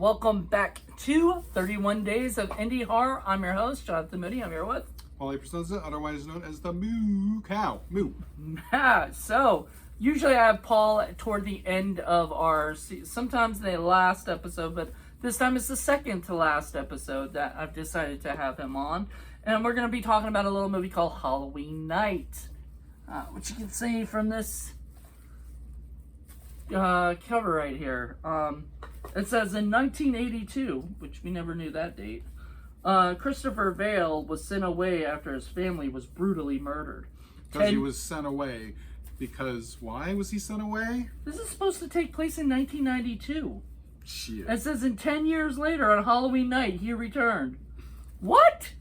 welcome back to 31 Days of Indie Horror. I'm your host, Jonathan Moody. I'm here with Presenza, otherwise known as the Moo Cow. Moo. So, usually I have Paul toward the end of sometimes the last episode, but this time it's the second to last episode that I've decided to have him on. And we're going to be talking about a little movie called Halloween Night, which you can see from this cover right here. It says in 1982, which we never knew that date, Christopher Vale was sent away after his family was brutally murdered. Because he was sent away. Because why was he sent away? This is supposed to take place in 1992. Shit. It says in 10 years later on Halloween night, he returned. What?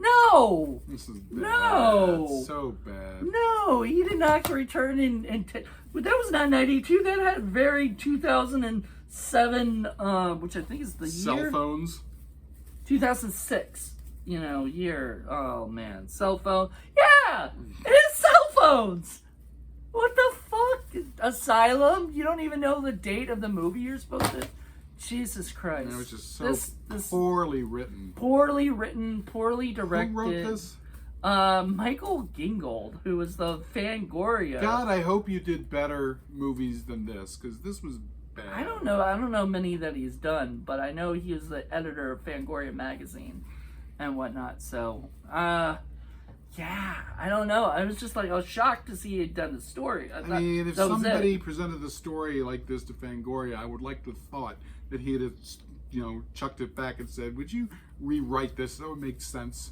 No! This is bad. No! So bad. No, he did not return but that was not 92. That had very 2007, which I think is the Cell year. phones. 2006, year. Oh, man. Cell phone. Yeah! It is cell phones! What the fuck? Asylum? You don't even know the date of the movie you're supposed to... Jesus Christ. And it was just so poorly written. Poorly written, poorly directed. Who wrote this? Michael Gingold, who was the Fangoria. God, I hope you did better movies than this, because this was bad. I don't know many that he's done, but I know he was the editor of Fangoria magazine and whatnot. So, yeah, I don't know. I was shocked to see he had done the story. I mean, if somebody presented the story like this to Fangoria, I would like to have thought that he'd have, chucked it back and said, "Would you rewrite this? That would make sense."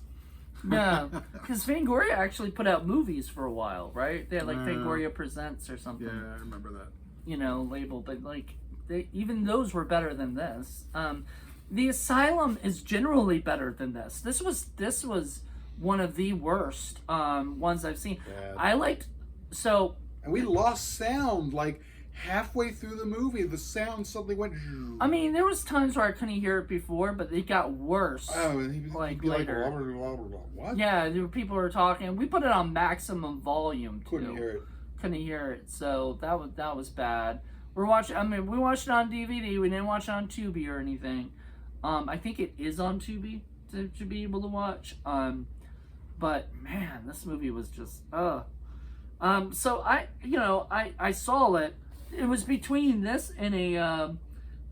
No, because Fangoria actually put out movies for a while, right? They had Fangoria Presents or something. Yeah, I remember that. Label, but even those were better than this. The Asylum is generally better than this. This was one of the worst ones I've seen. Bad. And we lost sound halfway through the movie. The sound suddenly went. I mean, there was times where I couldn't hear it before, but it got worse. Oh, and he'd be later. What? Yeah, there were people who were talking. We put it on maximum volume too. Couldn't hear it. So that was bad. We watched it on DVD. We didn't watch it on Tubi or anything. I think it is on Tubi to be able to watch. But man, this movie was just So I saw it. It was between this and a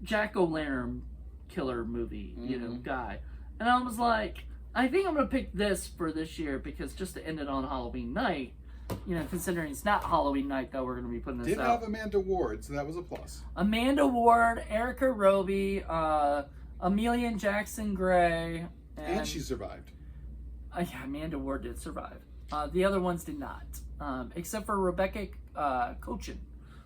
jack-o'-lantern killer movie, guy. And I was like, I think I'm going to pick this for this year because just to end it on Halloween night, considering it's not Halloween night that we're going to be putting this Did out. have Amanda Ward, so that was a plus. Amanda Ward, Erica Roby, Amelia Jackson Gray. And she survived. Yeah, Amanda Ward did survive. The other ones did not. Except for Rebecca Cochin,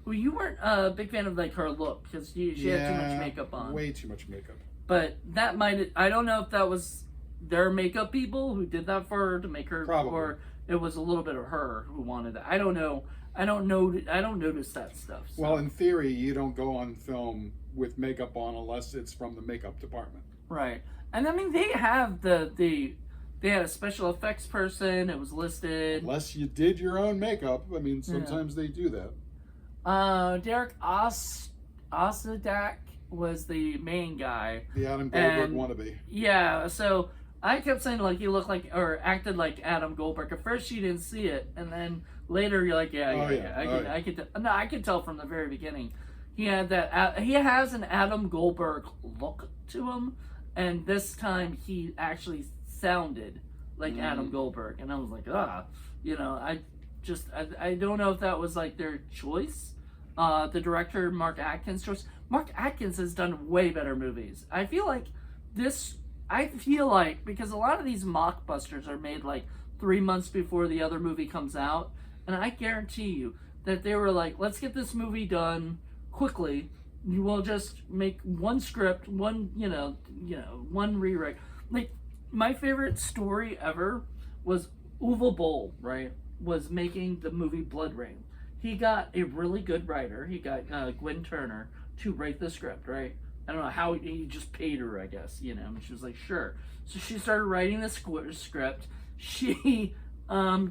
who you weren't a big fan of her look because she had too much makeup on. Way too much makeup. But that I don't know if that was their makeup people who did that for her to make her, probably, or it was a little bit of her who wanted that. I don't know. I don't notice that stuff. So. Well, in theory, you don't go on film with makeup on unless it's from the makeup department. Right, and I mean they have they had a special effects person. It was listed. Unless you did your own makeup. I mean, sometimes they do that. Derek Osadak was the main guy. The Adam Goldberg wannabe. Yeah, so I kept saying he looked or acted like Adam Goldberg. At first you didn't see it, and then later you're like, I could tell from the very beginning. He had he has an Adam Goldberg look to him, and this time he actually sounded like Adam Goldberg, and I was like, I don't know if that was their choice, the director Mark Atkins' choice. Mark Atkins has done way better movies. I feel like because a lot of these mockbusters are made 3 months before the other movie comes out, and I guarantee you that they were let's get this movie done quickly. You will just make one script, one rewrite. My favorite story ever was Uwe Boll, right? Was making the movie Blood Rain. He got a really good writer. He got Gwen Turner to write the script, right? I don't know how he just paid her, I guess, and she was like, sure. So she started writing the script. She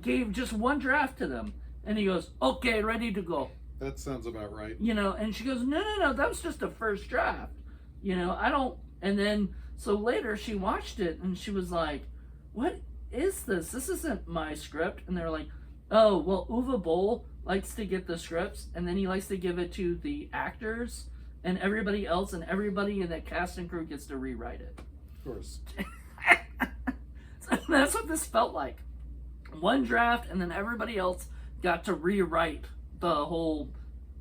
gave just one draft to them, and he goes, okay, ready to go. That sounds about right. And she goes, no, that was just a first draft. You know, I don't. And then so later she watched it and she was like, "What is this? This isn't my script." And they're like, "Oh, well, Uwe Boll likes to get the scripts and then he likes to give it to the actors and everybody else, and everybody in that cast and crew gets to rewrite it." Of course. So that's what this felt like. One draft, and then everybody else got to rewrite the whole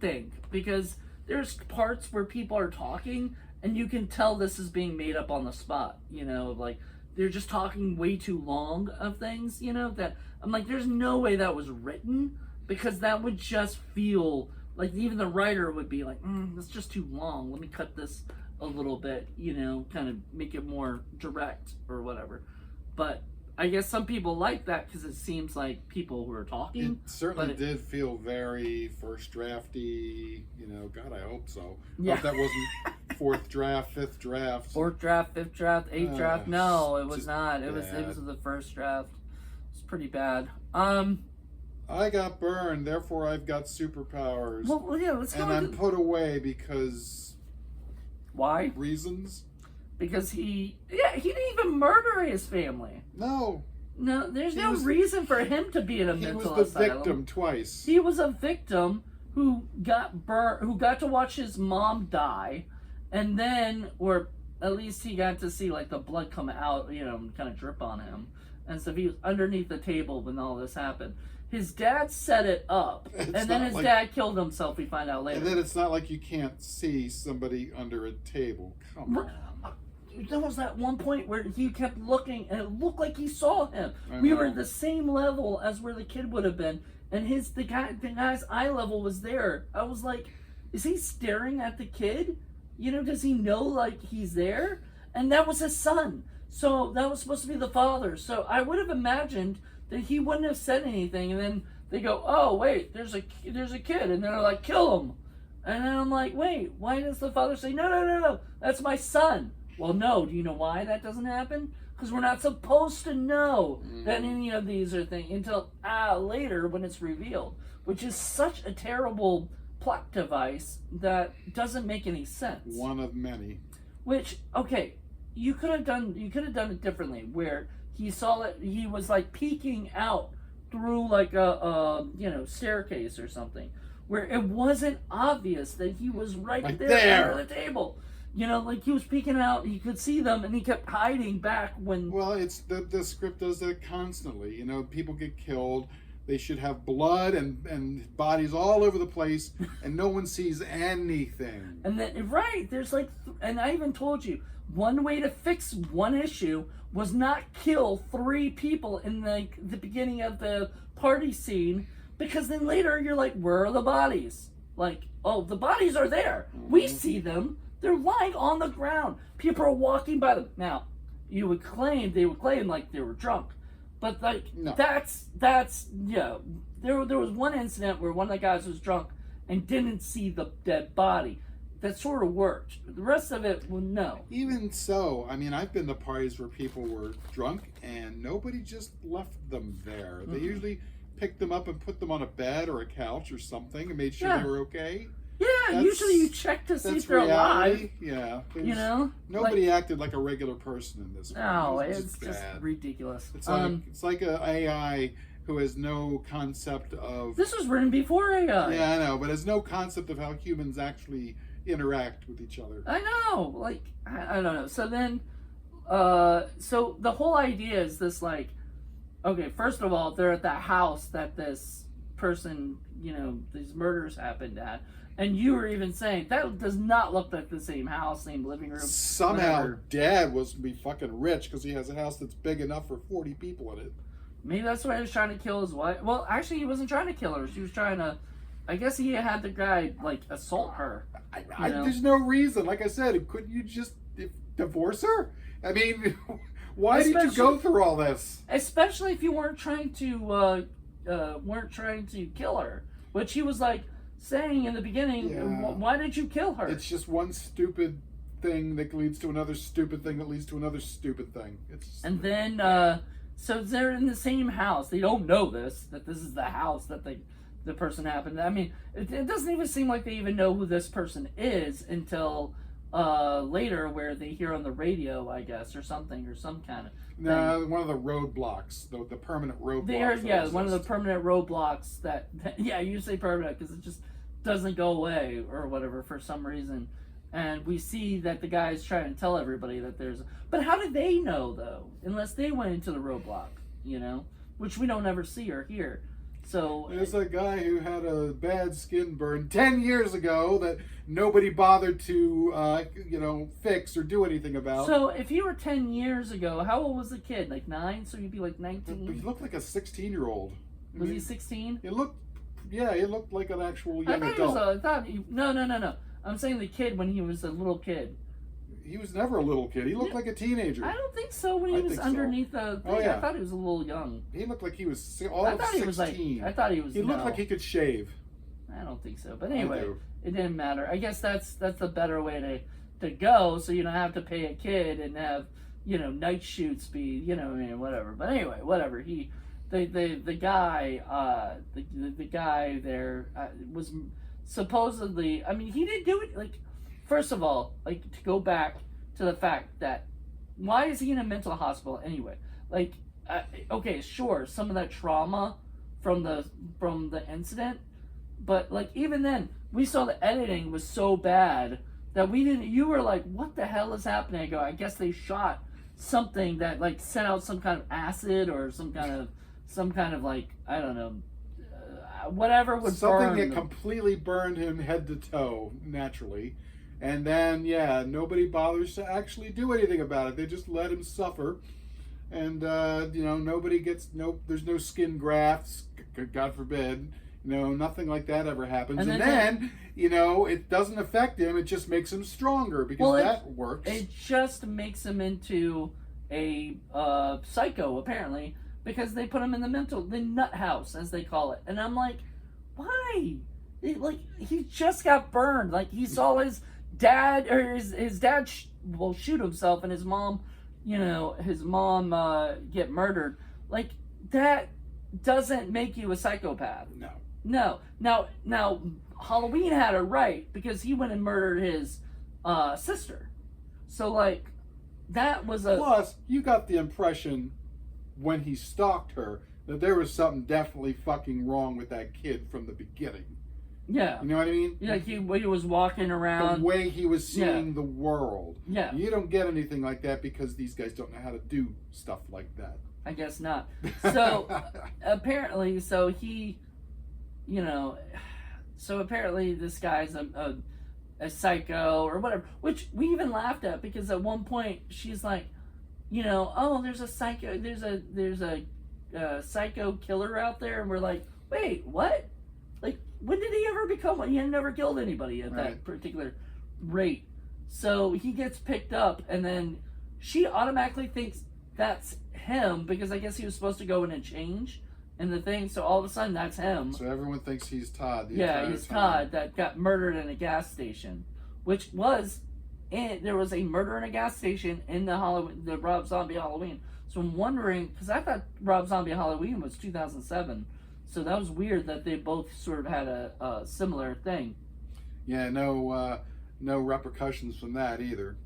thing, because there's parts where people are talking and you can tell this is being made up on the spot. You know, like they're just talking way too long of things. You know, that I'm like, there's no way that was written, because that would just feel like even the writer would be like, that's just too long. Let me cut this a little bit. You know, kind of make it more direct or whatever. But I guess some people like that because it seems like people who are talking. It certainly did feel very first drafty. You know, God, I hope so. Yeah. Hope that wasn't fourth draft, fifth draft. Fourth draft, fifth draft, eighth draft. No, it was not. It was bad. the first draft. It's pretty bad. I got burned, therefore I've got superpowers. Well, yeah, let's go. And I'm put away because why? reasons. Because he didn't even murder his family. No. No, there's no reason for him to be in a mental asylum. He was the victim twice. He was a victim who got burnt, who got to watch his mom die, and then, or at least he got to see like the blood come out, you know, and kind of drip on him. And so he was underneath the table when all this happened. His dad set it up, and then his dad killed himself, we find out later. And then it's not like you can't see somebody under a table. Come on. There was that one point where he kept looking, and it looked like he saw him. We were at the same level as where the kid would have been, and the guy's eye level was there. I was like, is he staring at the kid? You know, does he know like he's there? And that was his son. So that was supposed to be the father. So I would have imagined that he wouldn't have said anything, and then they go, "Oh wait, there's a kid," and they're like, "Kill him." And then I'm like, wait, why does the father say, no, that's my son? Well, no. Do you know why that doesn't happen? Because we're not supposed to know that any of these are things until later when it's revealed, which is such a terrible plot device that doesn't make any sense. One of many. Which, okay, you could have done it differently, where he saw that he was like peeking out through like a staircase or something, where it wasn't obvious that he was right there under the table. You know, like he was peeking out, he could see them, and he kept hiding back when... Well, it's the script does that constantly. You know, people get killed. They should have blood and bodies all over the place, and no one sees anything. And then, right, there's like... And I even told you, one way to fix one issue was not kill 3 people in the beginning of the party scene, because then later you're like, where are the bodies? Like, oh, the bodies are there. We see them. They're lying on the ground. People are walking by them. Now, they would claim like they were drunk. But like, no. that's yeah. There was one incident where one of the guys was drunk and didn't see the dead body. That sort of worked. The rest of it, well, no. Even so, I mean, I've been to parties where people were drunk and nobody just left them there. They usually picked them up and put them on a bed or a couch or something and made sure they were okay. Yeah, usually you check to see if they're alive. Yeah. You know? Nobody acted like a regular person in this one. No, it's just ridiculous. It's like a AI who has no concept of... This was written before AI. Yeah, I know, but has no concept of how humans actually interact with each other. I know. Like, I don't know. So then, so the whole idea is this, like, okay, first of all, they're at the house that this person, you know, these murders happened at. And you were even saying, that does not look like the same house, same living room. Somehow whatever. Dad was to be fucking rich because he has a house that's big enough for 40 people in it. Maybe that's why he was trying to kill his wife. Well, actually, he wasn't trying to kill her. She was trying to... I guess he had the guy, like, assault her. There's no reason. Like I said, couldn't you just divorce her? I mean, why did you go through all this? Especially if you weren't trying to kill her. Which he was, like, saying in the beginning, why did you kill her? It's just one stupid thing that leads to another stupid thing that leads to another stupid thing. And then, so they're in the same house. They don't know that this is the house that the person happened. I mean, it doesn't even seem like they even know who this person is until later where they hear on the radio, I guess, or something, or some kind of No, one of the roadblocks, the permanent roadblocks. they are, that yeah, one of the exist. permanent roadblocks that yeah, you say permanent because it just doesn't go away or whatever for some reason. And we see that the guy's trying to tell everybody that there's. But how did they know though? Unless they went into the roadblock, you know, which we don't ever see or hear. So There's a guy who had a bad skin burn 10 years ago that nobody bothered to, fix or do anything about. So if you were 10 years ago, how old was the kid? Like 9? So you'd be like He 19? looked like a 16-year-old. Was he 16? He looked like an actual I young thought he was adult. I thought no. I'm saying the kid when he was a little kid. He was never a little kid. He looked like a teenager. I don't think so when he I was think so. underneath the thing. Oh, yeah. I thought he was a little young. He looked like he was I all thought of he was like 16. I thought he was He looked no. like he could shave. I don't think so. But I anyway, do. it didn't matter. I guess that's the better way to go, so you don't have to pay a kid and have night shoots be whatever. But anyway, whatever. The guy there was supposedly. I mean, he didn't do it. Like, first of all, like to go back to the fact that why is he in a mental hospital anyway? Like, okay, sure, some of that trauma from the incident. But like even then, we saw the editing was so bad that we didn't. You were like, "What the hell is happening?" I go, "I guess they shot something that like sent out some kind of acid or some kind of like I don't know, whatever would Something burn that them." completely burned him head to toe, naturally. And then, nobody bothers to actually do anything about it. They just let him suffer. And, nobody gets, there's no skin grafts, God forbid. Nothing like that ever happens. And And then then, it doesn't affect him. It just makes him stronger because that works. It just makes him into a psycho, apparently, because they put him in the nut house, as they call it. And I'm like, why? He just got burned. Like, he saw his dad, or his dad shoot himself, and his mom, get murdered. Like, that doesn't make you a psychopath. No. Now, Halloween had it right because he went and murdered his sister. So, like, that was a. Plus, you got the impression when he stalked her that there was something definitely fucking wrong with that kid from the beginning. Yeah. You know what I mean? Like, he was walking around. The way he was seeing the world. Yeah. You don't get anything like that because these guys don't know how to do stuff like that. I guess not. So, apparently, apparently this guy's a psycho or whatever, which we even laughed at because at one point she's like, there's a psycho killer out there, and we're like, wait, what? Like, when did he ever become one? He had never killed anybody at that particular rate. So he gets picked up, and then she automatically thinks that's him because I guess he was supposed to go in and change in the thing. So all of a sudden, that's him. So everyone thinks he's Todd. He's Todd that got murdered in a gas station, which was, there was a murder in a gas station in the Rob Zombie Halloween. So I'm wondering, because I thought Rob Zombie Halloween was 2007. So that was weird that they both sort of had a similar thing. Yeah, no repercussions from that either.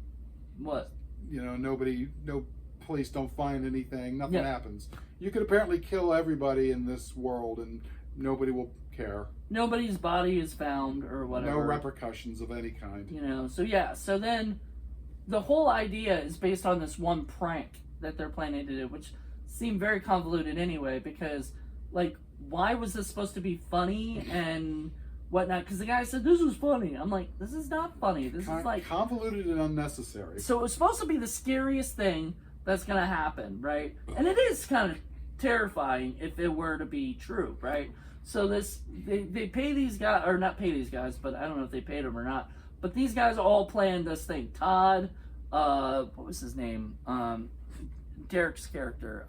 What? No police don't find anything. Nothing Yeah. happens. You could apparently kill everybody in this world and nobody will care. Nobody's body is found or whatever. No repercussions of any kind. So then the whole idea is based on this one prank that they're planning to do, which seemed very convoluted anyway, because, like, why was this supposed to be funny and whatnot? Because the guy said, this was funny. I'm like, this is not funny. This is like... convoluted and unnecessary. So it was supposed to be the scariest thing that's going to happen, right? And it is kind of terrifying if it were to be true, right? So they pay these guys, or not pay these guys, but I don't know if they paid them or not, but these guys all planned this thing. Todd, what was his name? Derek's character,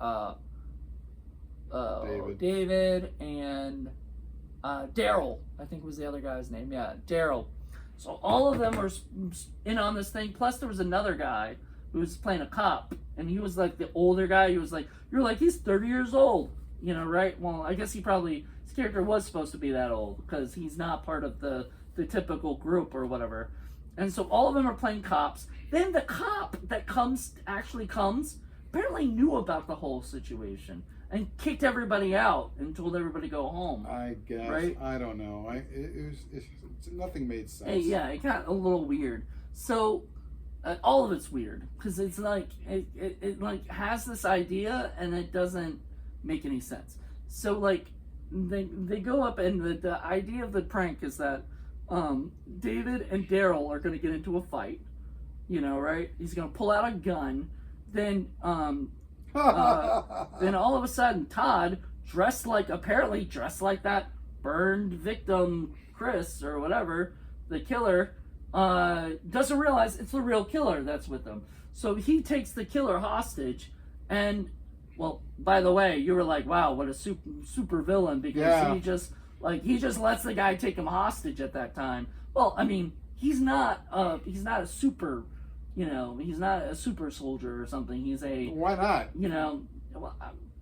David, and Daryl, I think was the other guy's name. Yeah, Daryl. So all of them were in on this thing. Plus there was another guy who was playing a cop, and he was like the older guy. He was like, you're like, he's 30 years old, right? Well, I guess his character was supposed to be that old because he's not part of the typical group or whatever. And so all of them are playing cops. Then the cop that actually comes, apparently knew about the whole situation and kicked everybody out and told everybody to go home. I guess. Right? I don't know. Nothing made sense. It got a little weird. So all of it's weird because it's like it like has this idea and it doesn't make any sense. So like they go up and the idea of the prank is that David and Daryl are going to get into a fight. You know, right? He's going to pull out a gun. Then then all of a sudden Todd, apparently dressed like that burned victim Chris or whatever, the killer, doesn't realize it's the real killer that's with them. So he takes the killer hostage, and well, by the way, you were like, wow, what a super villain, because he just lets the guy take him hostage at that time. Well, I mean, he's not a super, he's not a super soldier or something. He's a Why not?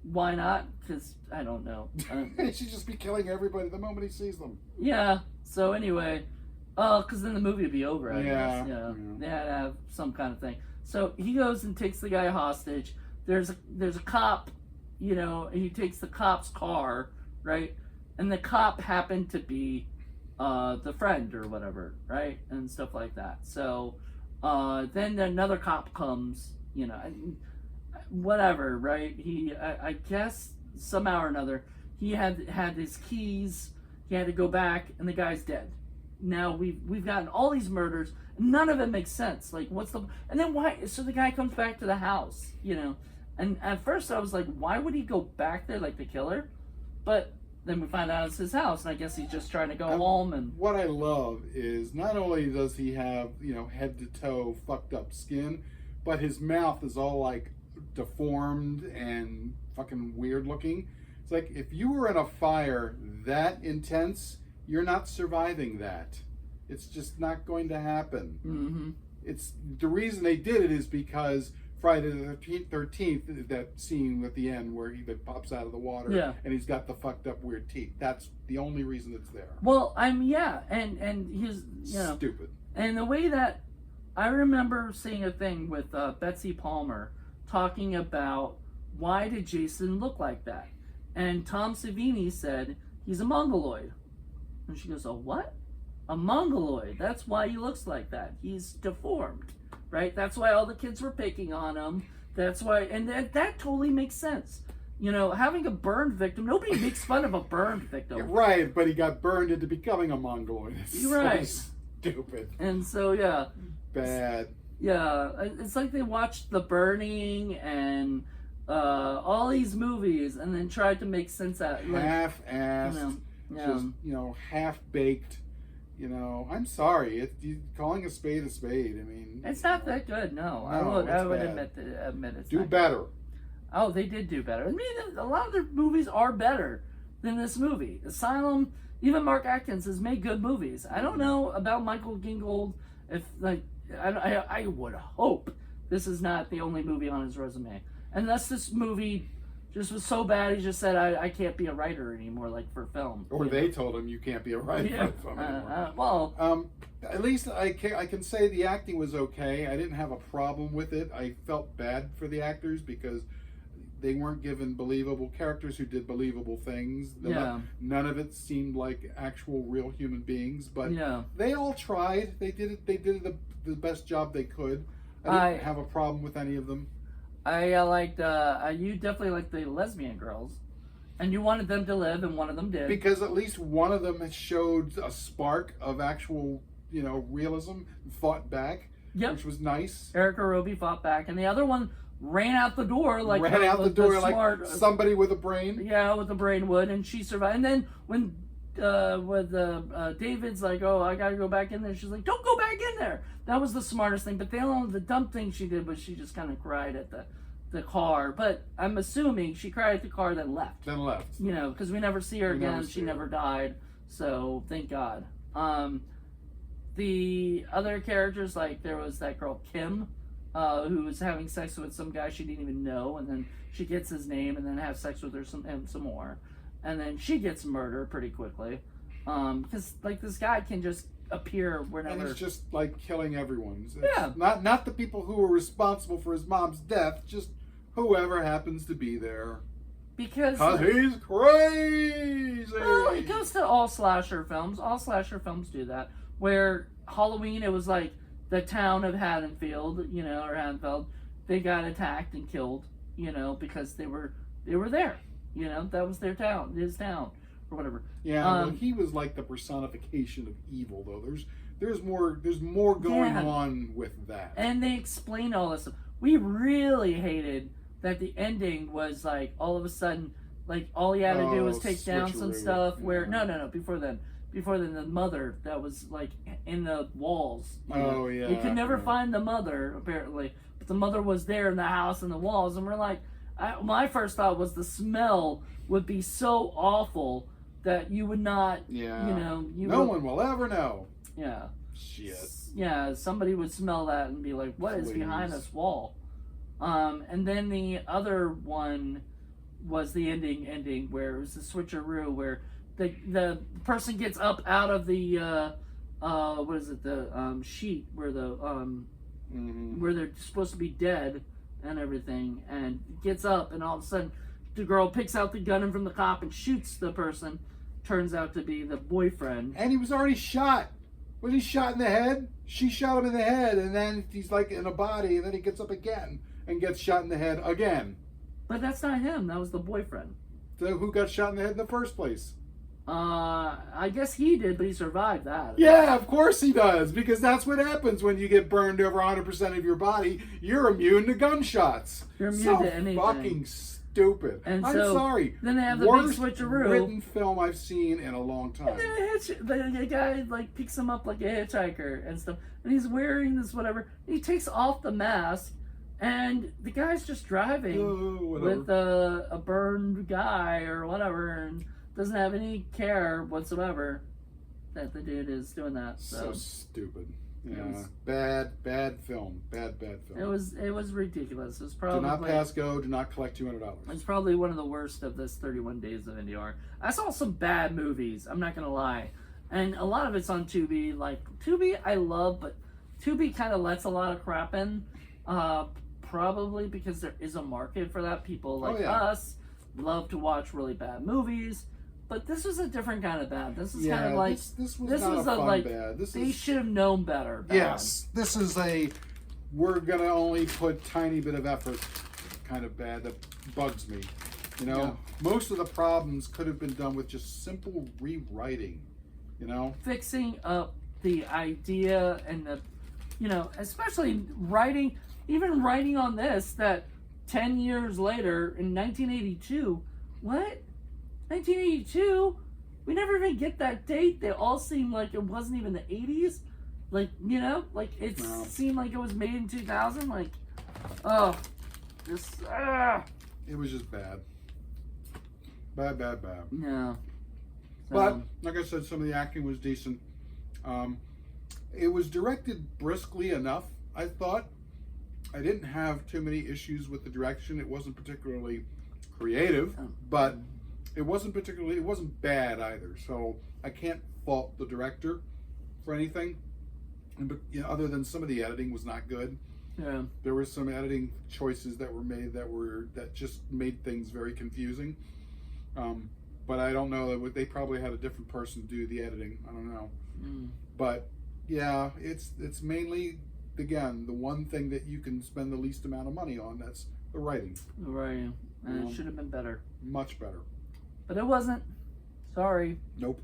Why not? Because I don't know. He should just be killing everybody the moment he sees them. Yeah. So anyway, because then the movie would be over. I guess. Yeah. They had to have some kind of thing. So he goes and takes the guy hostage. There's a cop, and he takes the cop's car, right? And the cop happened to be the friend or whatever, right? And stuff like that. So then another cop comes, whatever, right? I guess somehow or another, he had his keys. He had to go back, and the guy's dead. Now we've gotten all these murders. None of it makes sense. Like, and then why? So the guy comes back to the house, And at first I was like, why would he go back there like the killer? But then we find out it's his house, and I guess he's just trying to go home. And what I love is not only does he have, head to toe fucked up skin, but his mouth is all like deformed and fucking weird looking. It's like if you were in a fire that intense, you're not surviving that. It's just not going to happen. Mm-hmm. It's the reason they did it is because Friday the 13th, that scene at the end where he pops out of the water and he's got the fucked up weird teeth. That's the only reason it's there. Well, and he's stupid. And the way that I remember seeing a thing with Betsy Palmer talking about why did Jason look like that, and Tom Savini said he's a mongoloid, and she goes, "A what? A mongoloid? That's why he looks like that. He's deformed." Right? That's why all the kids were picking on him. That's why, and that totally makes sense. Having a burned victim, nobody makes fun of a burned victim. You're right, but he got burned into becoming a mongoloid. You're right. So stupid. And so, yeah. Bad. Yeah. It's like they watched The Burning and all these movies and then tried to make sense out. Half-assed. Just, half-baked. I'm sorry. Calling a spade. I mean, it's not that good. No, I would admit it's do not better. Good. Oh, they did do better. I mean, a lot of their movies are better than this movie. Asylum, even Mark Atkins has made good movies. I don't know about Michael Gingold. If I would hope this is not the only movie on his resume, unless this movie just was so bad he just said I can't be a writer anymore, like for film. Or they told him you can't be a writer for film anymore. Well, at least I can say the acting was okay. I didn't have a problem with it. I felt bad for the actors because they weren't given believable characters who did believable things. None of it seemed like actual real human beings, but they all tried. They did it the best job they could. I didn't have a problem with any of them. I liked, you definitely liked the lesbian girls. And you wanted them to live, and one of them did. Because at least one of them showed a spark of actual, realism, and fought back, which was nice. Erica Roby fought back, and the other one ran out the door like like somebody with a brain. Yeah, with a brain would, and she survived. And then when David's like, "Oh, I gotta go back in there," she's like, "Don't go back in there." That was the smartest thing. But the dumb thing she did was she just kind of cried at the car. But I'm assuming she cried at the car, then left. Because we never see her again. She never died. So thank God. The other characters, like there was that girl Kim, who was having sex with some guy she didn't even know, and then she gets his name, and then have sex with her some more. And then she gets murdered pretty quickly. Because, like, this guy can just appear whenever. And it's just like killing everyone. It's Yeah. Not the people who were responsible for his mom's death, just whoever happens to be there. Because he's crazy. Well, it goes to all slasher films. All slasher films do that. Where Halloween, it was like the town of Haddonfield, you know, or Haddonfield, they got attacked and killed, you know, because they were there. You know, that was their town, his town, or whatever. Yeah, well, he was like the personification of evil, though. There's more going on with that. And they explain all this stuff. We really hated that the ending was like all of a sudden, like all he had to do was take down some stuff. Where no, before then, the mother that was like in the walls. Oh yeah. You could never find the mother apparently, but the mother was there in the house and the walls, and we're like, my first thought was the smell would be so awful that you would not. Yeah. You know, no one will ever know. Yeah. Shit. Yeah, somebody would smell that and be like, "What is behind this wall?" And then the other one was the ending where it was the switcheroo, where the person gets up out of the what is it, the sheet where the where they're supposed to be dead and everything, and gets up, and all of a sudden the girl picks out the gun from the cop and shoots the person. Turns out to be the boyfriend, and he was already shot. Was he shot in the head? She shot him in the head, and then he's like in a body, and then he gets up again and gets shot in the head again. But that's not him. That was the boyfriend. So who got shot in the head in the first place? I guess he did, but he survived that. Yeah, of course he does, because that's what happens when you get burned over 100% of your body. You're immune to gunshots. You're immune to anything. Fucking stupid. And I'm so, sorry. Then they have the worst big switcheroo. written film I've seen in a long time. And then the guy like picks him up like a hitchhiker and stuff, and he's wearing this whatever. He takes off the mask, and the guy's just driving with a burned guy or whatever, and doesn't have any care whatsoever that the dude is doing that. So stupid. Yeah, bad film. Bad film. It was ridiculous. It was probably do not pass go. Do not collect $200. It's probably one of the worst of this 31 days of NDR. I saw some bad movies. I'm not gonna lie, and a lot of it's on Tubi. Like Tubi, I love, but Tubi kind of lets a lot of crap in. Probably because there is a market for that. People like us love to watch really bad movies. But this was a different kind of bad. This is kind of like this was not a fun bad. They should have known better. Bad. Yes, this is we're gonna only put tiny bit of effort kind of bad that bugs me. You know, most of the problems could have been done with just simple rewriting. You know, fixing up the idea and the, you know, especially writing, even writing on this that 10 years later in 1982. What? 1982? We never even get that date. They all seem like it wasn't even the 80s. Like, you know, like it seemed like it was made in 2000. Like, oh, just it was just bad. Bad. Yeah. So, but like I said, some of the acting was decent. It was directed briskly enough, I thought. I didn't have too many issues with the direction. It wasn't particularly creative, but it wasn't bad either. So I can't fault the director for anything. But you know, other than some of the editing was not good. Yeah. There were some editing choices that were made that just made things very confusing. But I don't know, they probably had a different person do the editing. I don't know. But yeah, it's mainly, again, the one thing that you can spend the least amount of money on. That's the writing. The writing. And it should have been better. Much better. But it wasn't. Sorry. Nope.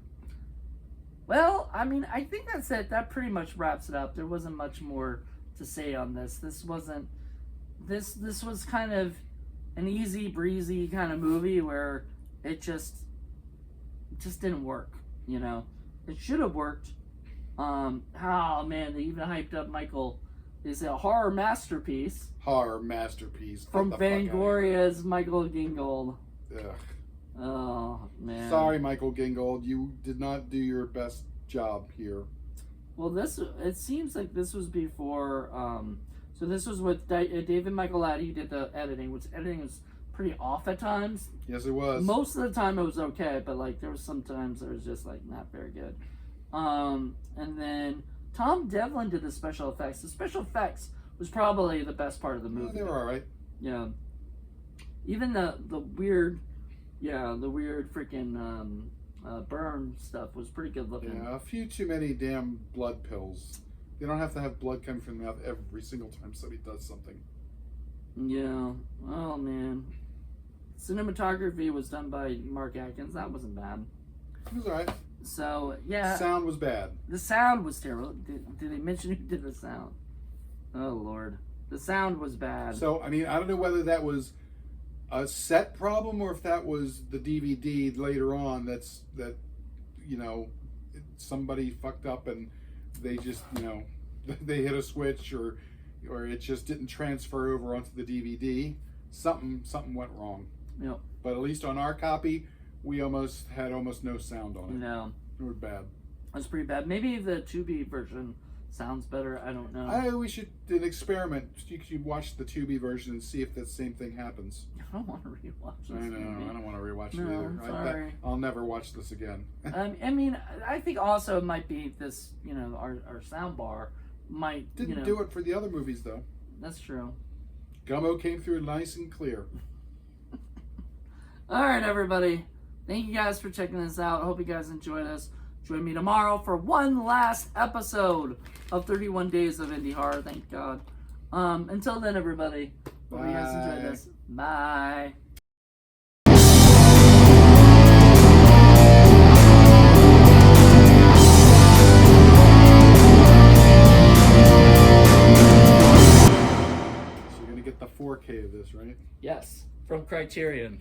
Well, I mean, I think that's it. That pretty much wraps it up. There wasn't much more to say on this. This wasn't. This was kind of an easy breezy kind of movie where it just didn't work. You know, it should have worked. Oh man, they even hyped up Michael. Is a horror masterpiece. Horror masterpiece. From Vangoria's Michael Gingold. Ugh. Oh man. Sorry, Michael Gingold. You did not do your best job here. Well, it seems like this was before. So this was with David Michael Addy, who did the editing, which editing was pretty off at times. Yes, it was. Most of the time it was okay, but like there was some times it was just like not very good. And then Tom Devlin did the special effects. The special effects was probably the best part of the movie. They were all right. Yeah. Even the weird, the weird freaking burn stuff was pretty good looking. Yeah, a few too many damn blood pills. You don't have to have blood coming from the mouth every single time somebody does something. Yeah. Oh man. Cinematography was done by Mark Atkins. That wasn't bad. It was all right. So yeah. Sound was bad. The sound was terrible. Did they mention who did the sound? Oh Lord. The sound was bad. So I mean, I don't know whether that was a set problem or if that was the DVD later on. That somebody fucked up and they just they hit a switch or it just didn't transfer over onto the DVD. Something went wrong. Yep. But at least on our copy, we had almost no sound on it. No. It was bad. That's pretty bad. Maybe the 2B version sounds better. I don't know. We should do an experiment. You could watch the 2B version and see if that same thing happens. I don't want to rewatch this I know. movie. I don't want to rewatch it No, either. sorry. I'll never watch this again. I mean, I think also it might be this, our sound bar might, Didn't do it for the other movies though. That's true. Gummo came through nice and clear. All right, everybody. Thank you guys for checking this out. I hope you guys enjoy this. Join me tomorrow for one last episode of 31 Days of Indie Horror. Thank God. Until then, everybody. Hope you guys enjoy this. Bye. So you're gonna get the 4K of this, right? Yes, from Criterion.